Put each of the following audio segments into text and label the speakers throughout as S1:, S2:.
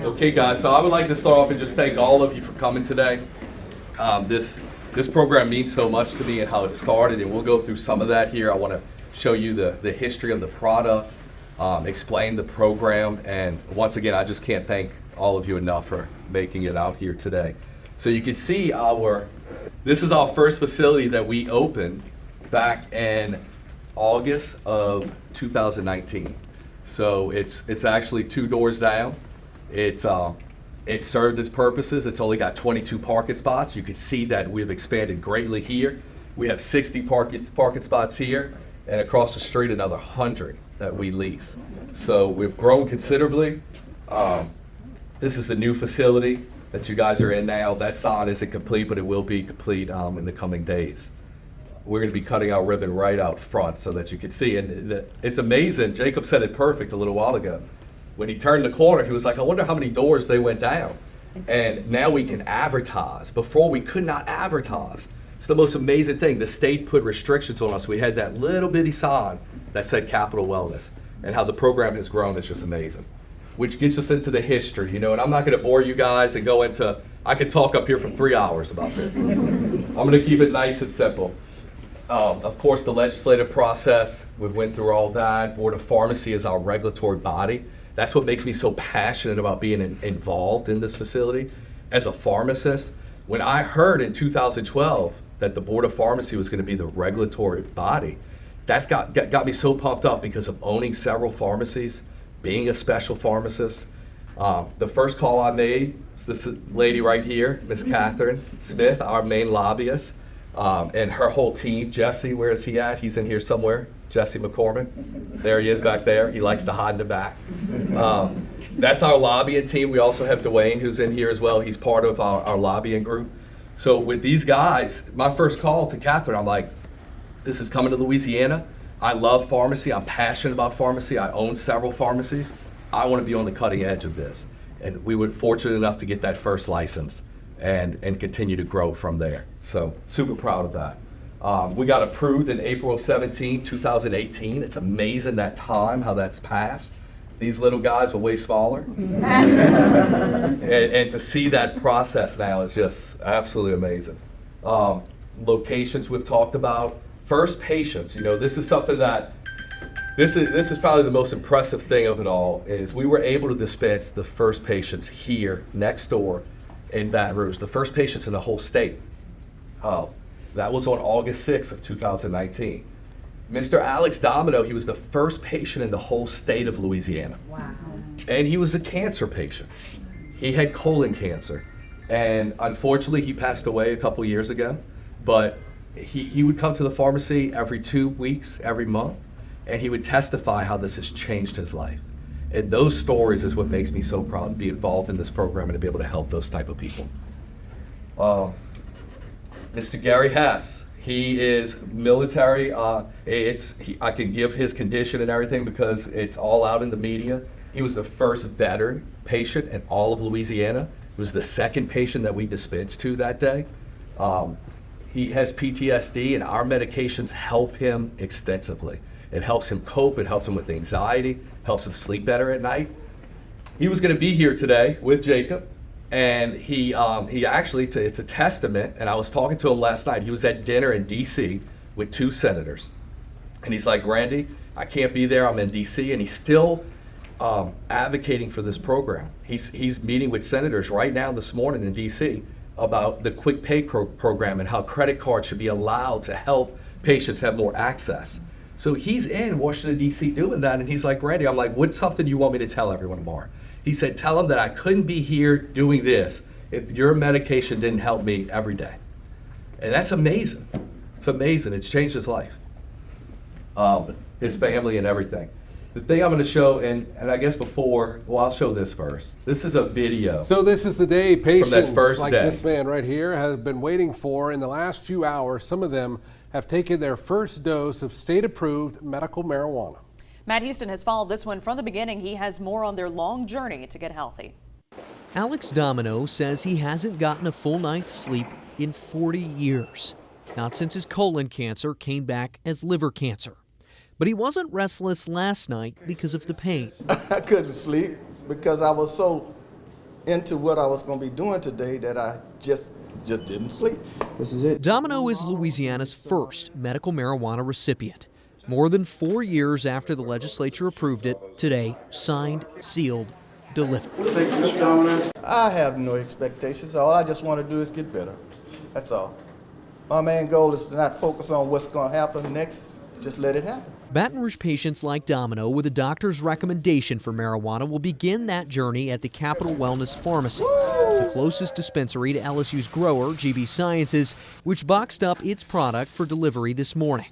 S1: Okay, guys, so I would like to start off and just thank all of you for coming today. This program means so much to me and how it started, and we'll go through some of that here. I want to show you the history of the product, explain the program, and once again, I just can't thank all of you enough for making it out here today. So you can see this is our first facility that we opened back in August of 2019. So it's actually 2 doors down. It served its purposes. It's only got 22 parking spots. You can see that we've expanded greatly here. We have 60 parking spots here, and across the street another 100 that we lease. So we've grown considerably. This is the new facility that you guys are in now. That sign isn't complete, but it will be complete in the coming days. We're going to be cutting our ribbon right out front so that you can see. And it's amazing. Jacob said it perfect a little while ago. When he turned the corner, he was like, I wonder how many doors they went down. And now we can advertise. Before, we could not advertise. It's the most amazing thing. The state put restrictions on us. We had that little bitty sign that said Capital Wellness. And how the program has grown is just amazing. Which gets us into the history, and I'm not going to bore you guys and go into, I could talk up here for 3 hours about this. I'm going to keep it nice and simple. Of course, the legislative process, we went through all that. Board of Pharmacy is our regulatory body. That's what makes me so passionate about being involved in this facility. As a pharmacist, when I heard in 2012 that the Board of Pharmacy was going to be the regulatory body, that's got me so pumped up because of owning several pharmacies, being a special pharmacist. The first call I made is this lady right here, Miss Catherine Smith, our main lobbyist, and her whole team. Jesse, where is he at? He's in here somewhere. Jesse McCormick. There he is back there. He likes to hide in the back. That's our lobbying team. We also have Dwayne, who's in here as well. He's part of our lobbying group. So with these guys, my first call to Catherine, I'm like, this is coming to Louisiana. I love pharmacy. I'm passionate about pharmacy. I own several pharmacies. I want to be on the cutting edge of this. And we were fortunate enough to get that first license and continue to grow from there. So super proud of that. We got approved in April 17, 2018. It's amazing that time, how that's passed. These little guys were way smaller. and to see that process now is just absolutely amazing. Locations we've talked about. First patients, this is something that, this is probably the most impressive thing of it all, is we were able to dispense the first patients here next door in Baton Rouge, the first patients in the whole state. That was on August 6th of 2019. Mr. Alex Domino, he was the first patient in the whole state of Louisiana.
S2: Wow.
S1: And he was a cancer patient. He had colon cancer. And unfortunately, he passed away a couple years ago. But he would come to the pharmacy every 2 weeks, every month, and he would testify how this has changed his life. And those stories is what makes me so proud to be involved in this program and to be able to help those type of people. Mr. Gary Hess, he is military. I can give his condition and everything because it's all out in the media. He was the first veteran patient in all of Louisiana. He was the second patient that we dispensed to that day. He has PTSD, and our medications help him extensively. It helps him cope, it helps him with anxiety, helps him sleep better at night. He was gonna be here today with Jacob, and he actually, it's a testament, and I was talking to him last night. He was at dinner in DC with 2 senators. And he's like, Randy, I can't be there, I'm in DC, and he's still advocating for this program. He's meeting with senators right now this morning in DC about the quick pay program and how credit cards should be allowed to help patients have more access. So he's in Washington, D.C. doing that, and he's like, Randy, I'm like, what's something you want me to tell everyone tomorrow? He said, tell them that I couldn't be here doing this if your medication didn't help me every day. And that's amazing. It's amazing. It's changed his life, his family and everything. The thing I'm going to show, and I guess I'll show this first. This is a video.
S3: So this is the day patients
S1: from that first
S3: like
S1: day.
S3: This man right here have been waiting for in the last few hours. Some of them have taken their first dose of state-approved medical marijuana.
S2: Matt Houston has followed this one from the beginning. He has more on their long journey to get healthy.
S4: Alex Domino says he hasn't gotten a full night's sleep in 40 years, not since his colon cancer came back as liver cancer. But he wasn't restless last night because of the pain.
S5: I couldn't sleep because I was so into what I was going to be doing today that I just didn't sleep.
S6: This is it.
S4: Domino is Louisiana's first medical marijuana recipient. More than 4 years after the legislature approved it, today, signed, sealed, delivered.
S6: Thank you, Mr. Domino.
S5: I have no expectations. All I just want to do is get better. That's all. My main goal is to not focus on what's going to happen next. Just let it happen.
S4: Baton Rouge patients like Domino with a doctor's recommendation for marijuana will begin that journey at the Capital Wellness Pharmacy, the closest dispensary to LSU's grower, GB Sciences, which boxed up its product for delivery this morning.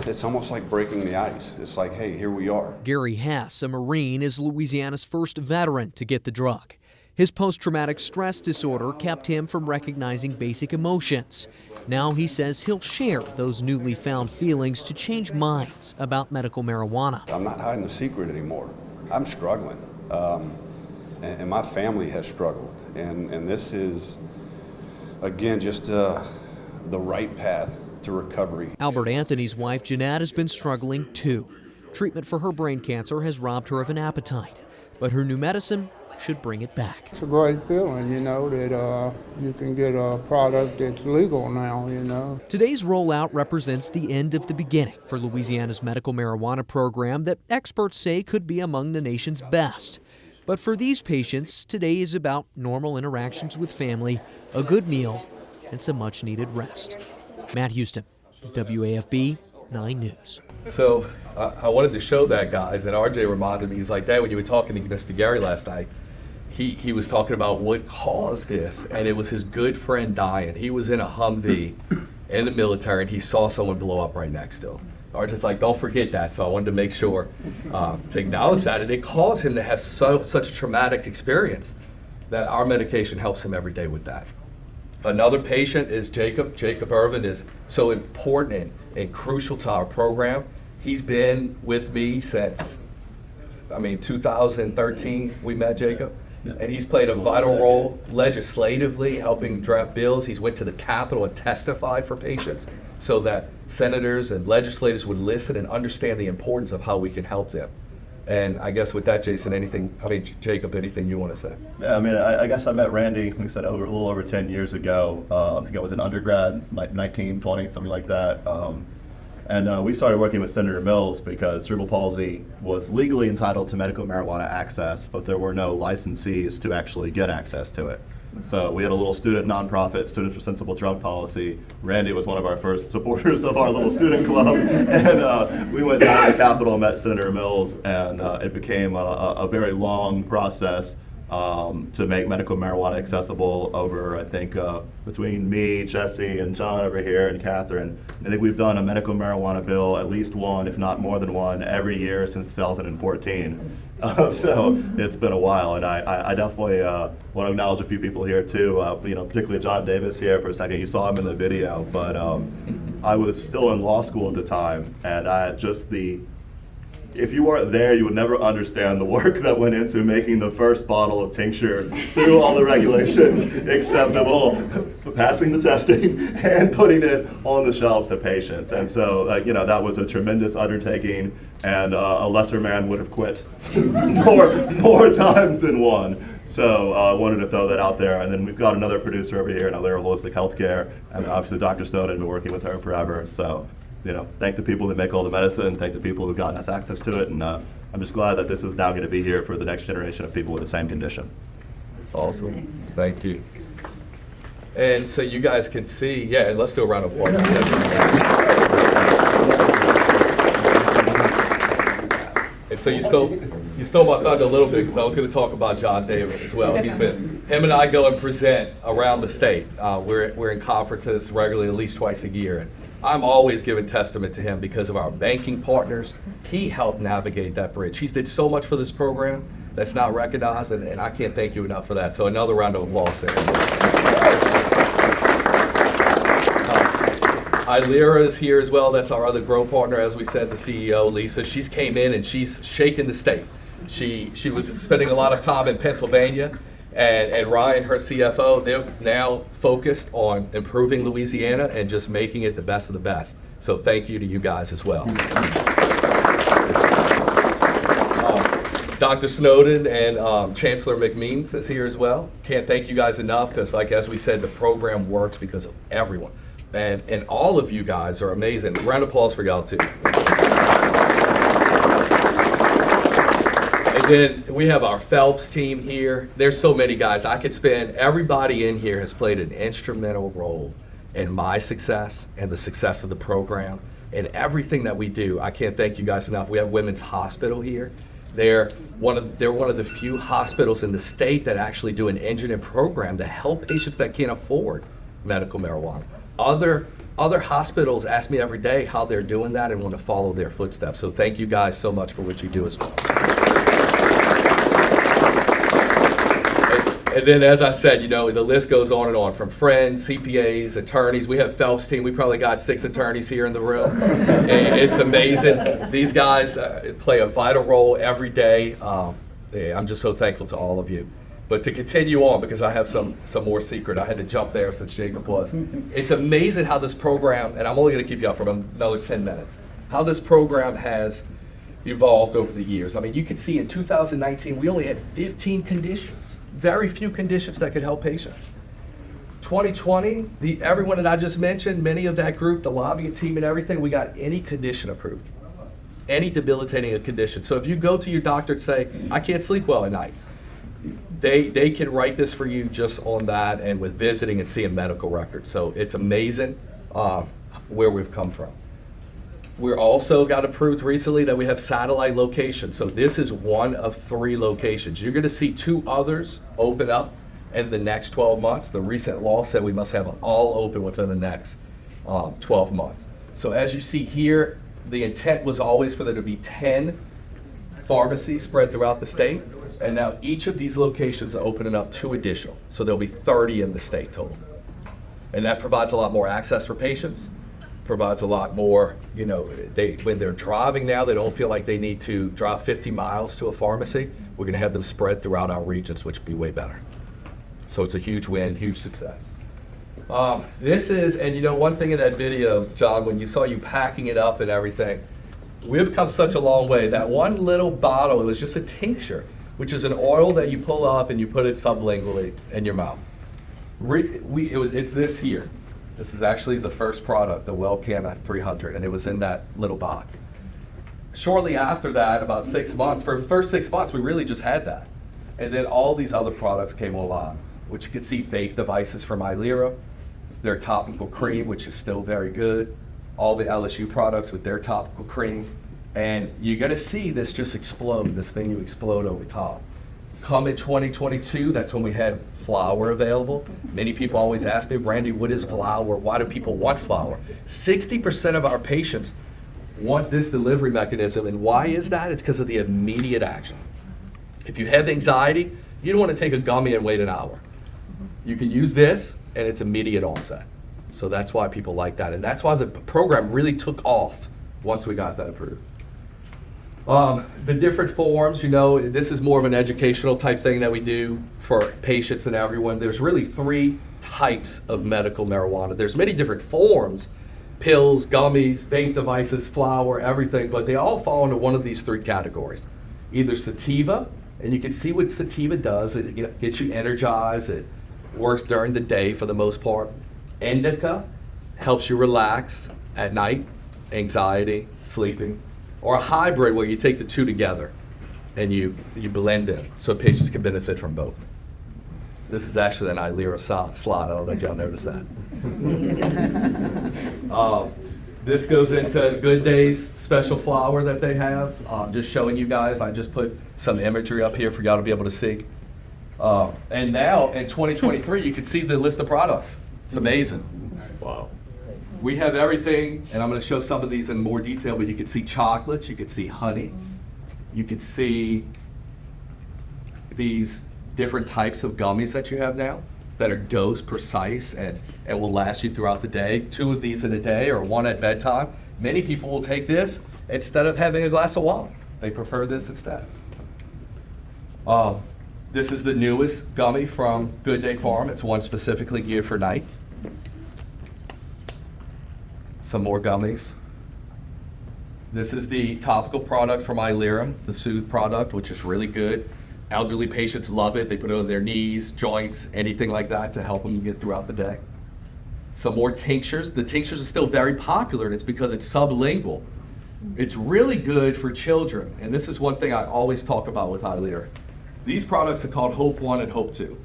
S7: It's almost like breaking the ice. It's like, hey, here we are.
S4: Gary Hess, a Marine, is Louisiana's first veteran to get the drug. His post-traumatic stress disorder kept him from recognizing basic emotions. Now he says he'll share those newly found feelings to change minds about medical marijuana.
S7: I'm not hiding a secret anymore. I'm struggling, and my family has struggled. And this is, again, just the right path to recovery.
S4: Albert Anthony's wife, Jeanette, has been struggling too. Treatment for her brain cancer has robbed her of an appetite, but her new medicine should bring it back.
S6: It's a great feeling, you know, that you can get a product that's legal now, you know.
S4: Today's rollout represents the end of the beginning for Louisiana's medical marijuana program that experts say could be among the nation's best. But for these patients, today is about normal interactions with family, a good meal, and some much-needed rest. Matt Houston, WAFB 9 News.
S1: So I wanted to show that, guys, and RJ reminded me, he's like, Dad, when you were talking to Mr. Gary last night, he was talking about what caused this, and it was his good friend dying. He was in a Humvee in the military, and he saw someone blow up right next to him. RJ's like, don't forget that, so I wanted to make sure to acknowledge that, and it caused him to have such a traumatic experience that our medication helps him every day with that. Another patient is Jacob. Jacob Irvin is so important and crucial to our program. He's been with me since, 2013 we met Jacob. And he's played a vital role legislatively, helping draft bills. He's went to the Capitol and testified for patients so that senators and legislators would listen and understand the importance of how we can help them. And I guess with that, Jason, Jacob, anything you want to say?
S8: Yeah, I guess I met Randy, like I said, a little over 10 years ago. I think I was an undergrad, like 19, 20, something like that. And we started working with Senator Mills because cerebral palsy was legally entitled to medical marijuana access, but there were no licensees to actually get access to it. So we had a little student nonprofit, Students for Sensible Drug Policy. Randy was one of our first supporters of our little student club. And we went down to the Capitol and met Senator Mills, and it became a very long process to make medical marijuana accessible over, I think, between me, Jesse, and John over here, and Catherine. I think we've done a medical marijuana bill, at least one, if not more than one, every year since 2014. So it's been a while, and I definitely want to acknowledge a few people here too, particularly John Davis here for a second. You saw him in the video, but I was still in law school at the time, and if you weren't there, you would never understand the work that went into making the first bottle of tincture through all the regulations acceptable, passing the testing, and putting it on the shelves to patients. And so, that was a tremendous undertaking, and a lesser man would have quit more times than one. So I wanted to throw that out there. And then we've got another producer over here in Alera Holistic Healthcare, and obviously Dr. Snowden, been working with her forever. So, thank the people that make all the medicine, thank the people who've gotten us access to it, and I'm just glad that this is now going to be here for the next generation of people with the same condition.
S1: Awesome. Thank you. And so you guys can see, let's do a round of applause. And so you stole my thunder a little bit, because I was going to talk about John Davis as well. Him and I go and present around the state. We're in conferences regularly, at least twice a year. And I'm always giving testament to him because of our banking partners. He helped navigate that bridge. He's did so much for this program that's not recognized, and I can't thank you enough for that. So another round of applause there. Ilera is here as well. That's our other grow partner, as we said, the CEO, Lisa. She's came in and she's shaken the state. She was spending a lot of time in Pennsylvania. And Ryan, her CFO, they're now focused on improving Louisiana and just making it the best of the best. So thank you to you guys as well. Dr. Snowden and Chancellor McMeans is here as well. Can't thank you guys enough because, like as we said, the program works because of everyone. And all of you guys are amazing. Round of applause for y'all too. And then we have our Phelps team here. There's so many guys. Everybody in here has played an instrumental role in my success and the success of the program and everything that we do. I can't thank you guys enough. We have Women's Hospital here. They're one of the few hospitals in the state that actually do an engineering program to help patients that can't afford medical marijuana. Other hospitals ask me every day how they're doing that and want to follow their footsteps. So thank you guys so much for what you do as well. And then, as I said, you know, the list goes on and on, from friends, CPAs, attorneys. We have Phelps team. We probably got 6 attorneys here in the room. And it's amazing. These guys play a vital role every day. I'm just so thankful to all of you. But to continue on, because I have some more secret, I had to jump there since Jacob was. It's amazing how this program, and I'm only going to keep you up for another 10 minutes, how this program has evolved over the years. I mean, you can see in 2019, we only had 15 conditions. Very few conditions that could help patients. 2020, everyone that I just mentioned, many of that group, the lobbying team and everything, we got any condition approved. Any debilitating condition. So if you go to your doctor and say, I can't sleep well at night, they can write this for you just on that and with visiting and seeing medical records. So it's amazing where we've come from. We're also got approved recently that we have satellite locations. So this is one of 3 locations. You're going to see 2 others open up in the next 12 months. The recent law said we must have them all open within the next 12 months. So as you see here, the intent was always for there to be 10 pharmacies spread throughout the state. And now each of these locations are opening up 2 additional. So there'll be 30 in the state total. And that provides a lot more access for patients. Provides a lot more, you know, when they're driving now, they don't feel like they need to drive 50 miles to a pharmacy. We're going to have them spread throughout our regions, which will be way better. So it's a huge win, huge success. This is, and you know, one thing in that video, John, when you saw you packing it up and everything, we've come such a long way. That one little bottle, it was just a tincture, which is an oil that you pull up and you put it sublingually in your mouth. It's this here. This is actually the first product, the Wellcam 300, and it was in that little box. Shortly after that, about 6 months, for the first 6 months, we really just had that. And then all these other products came along, which you can see vape devices from Ilera, their topical cream, which is still very good, all the LSU products with their topical cream, and you're gonna see this just explode, this thing you explode over top. Come in 2022, that's when we had flour available. Many people always ask me, Randy, what is flour? Why do people want flour? 60% of our patients want this delivery mechanism, and why is that? It's because of the immediate action. If you have anxiety, you don't want to take a gummy and wait an hour. You can use this, and it's immediate onset. So that's why people like that, and that's why the program really took off once we got that approved. The different forms, you know, this is more of an educational type thing that we do for patients and everyone. There's really 3 types of medical marijuana. There's many different forms, pills, gummies, vape devices, flour, everything, but they all fall into one of these 3 categories. Either sativa, and you can see what sativa does. It gets you energized. It works during the day for the most part. Indica helps you relax at night, anxiety, sleeping. Or a hybrid where you take the 2 together and you blend them so patients can benefit from both. This is actually an Ilera slot. I don't know if y'all noticed that. This goes into Good Day's special flour that they have. Just showing you guys, I just put some imagery up here for y'all to be able to see. And now in 2023, you can see the list of products. It's amazing. Wow. We have everything, and I'm going to show some of these in more detail, but you can see chocolates, you can see honey, you can see these different types of gummies that you have now that are dose precise and will last you throughout the day. 2 of these in a day or 1 at bedtime. Many people will take this instead of having a glass of wine. They prefer this instead. This is the newest gummy from Good Day Farm. It's one specifically geared for night. Some more gummies. This is the topical product from Ilerium, the Soothe product, which is really good. Elderly patients love it. They put it on their knees, joints, anything like that to help them get throughout the day. Some more tinctures. The tinctures are still very popular, and it's because it's sublingual. It's really good for children, and this is one thing I always talk about with Ilerium. These products are called Hope 1 and Hope 2.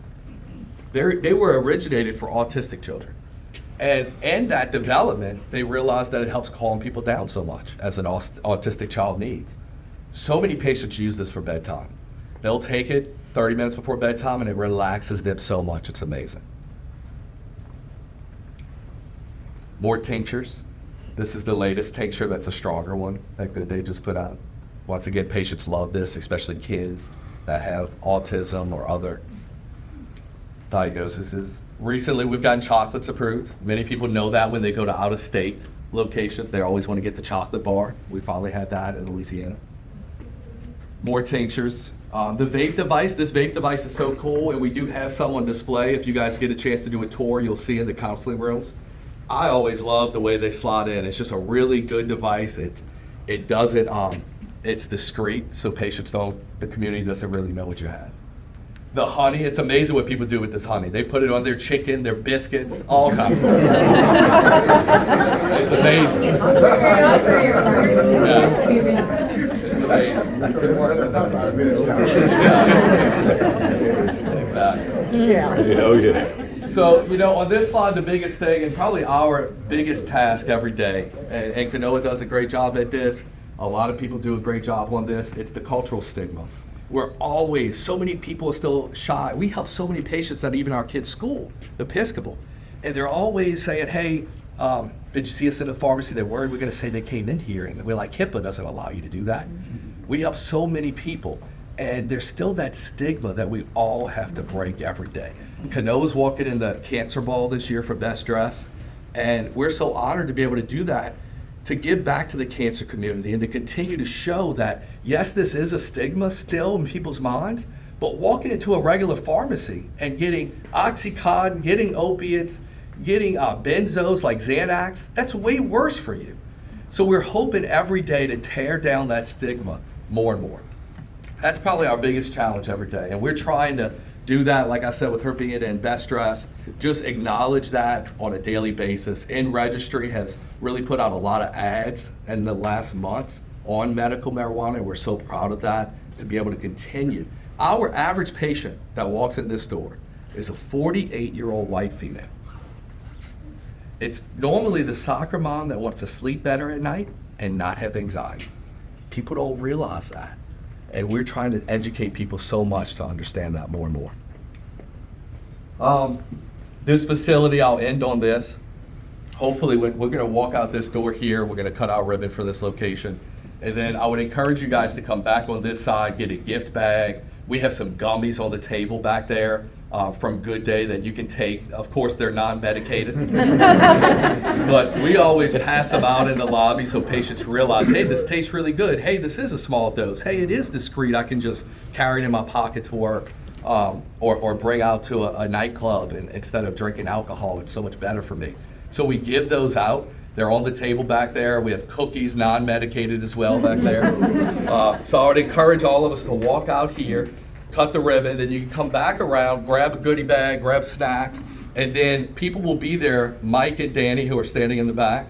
S1: They were originated for autistic children. And in that development, they realized that it helps calm people down so much, as an autistic child needs. So many patients use this for bedtime. They'll take it 30 minutes before bedtime, and it relaxes them so much, it's amazing. More tinctures. This is the latest tincture that's a stronger one that they just put out. Once again, patients love this, especially kids that have autism or other diagnoses. Recently, we've gotten chocolates approved. Many people know that when they go to out-of-state locations, they always want to get the chocolate bar. We finally had that in Louisiana. More tinctures. The vape device, this vape device is so cool, and we do have some on display. If you guys get a chance to do a tour, you'll see in the counseling rooms. I always love the way they slot in. It's just a really good device. It doesn't, it's discreet, so patients the community doesn't really know what you have. The honey, it's amazing what people do with this honey. They put it on their chicken, their biscuits, all kinds of stuff. It's amazing. Yeah. It's amazing. Exactly.
S9: Yeah.
S1: So, on this slide, the biggest thing, and probably our biggest task every day, and Kanoa does a great job at this, a lot of people do a great job on this, it's the cultural stigma. We're always, so many people are still shy. We help so many patients at even our kids' school, the Episcopal, and they're always saying, hey, did you see us in the pharmacy? They're worried we're gonna say they came in here, and we're like, HIPAA doesn't allow you to do that. We help so many people, and there's still that stigma that we all have to break every day. Kanoa's walking in the Cancer Ball this year for Best Dress, and we're so honored to be able to do that, to give back to the cancer community and to continue to show that, yes, this is a stigma still in people's minds, but walking into a regular pharmacy and getting Oxycontin, getting opiates, getting benzos like Xanax, that's way worse for you. So we're hoping every day to tear down that stigma more and more. That's probably our biggest challenge every day, and we're trying to do that, like I said, with her being in Best Dress, just acknowledge that on a daily basis. In Registry has really put out a lot of ads in the last months on medical marijuana, and we're so proud of that, to be able to continue. Our average patient that walks in this door is a 48-year-old white female. It's normally the soccer mom that wants to sleep better at night and not have anxiety. People don't realize that. And we're trying to educate people so much to understand that more and more. This facility, I'll end on this. Hopefully, we're gonna walk out this door here, we're gonna cut our ribbon for this location. And then I would encourage you guys to come back on this side, get a gift bag. We have some gummies on the table back there from Good Day that you can take. Of course, they're non-medicated. But we always pass them out in the lobby so patients realize, hey, this tastes really good. Hey, this is a small dose. Hey, it is discreet. I can just carry it in my pocket to work or bring out to a nightclub, and instead of drinking alcohol, it's so much better for me. So we give those out. They're on the table back there. We have cookies, non-medicated as well back there. So I would encourage all of us to walk out here, cut the ribbon, then you can come back around, grab a goodie bag, grab snacks, and then people will be there, Mike and Danny, who are standing in the back.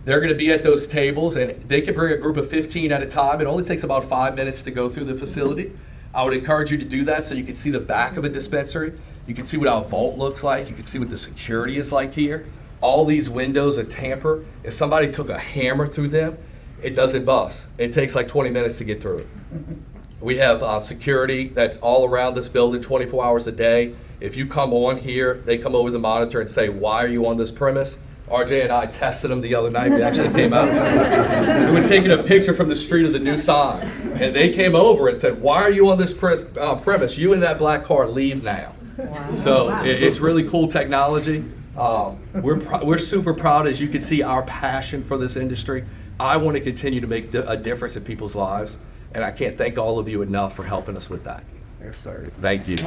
S1: They're gonna be at those tables, and they can bring a group of 15 at a time. It only takes about 5 minutes to go through the facility. I would encourage you to do that so you can see the back of a dispensary. You can see what our vault looks like. You can see what the security is like here. All these windows are tampered. If somebody took a hammer through them, it doesn't bust. It takes like 20 minutes to get through it. We have security that's all around this building 24 hours a day. If you come on here, they come over the monitor and say, why are you on this premise? RJ and I tested them the other night. We actually came out. We were taking a picture from the street of the new sign. And they came over and said, why are you on this premise? You in that black car, leave now. Wow. So wow. It's really cool technology. We're super proud, as you can see, our passion for this industry. I want to continue to make a difference in people's lives. And I can't thank all of you enough for helping us with that. Yes, sir. Thank you.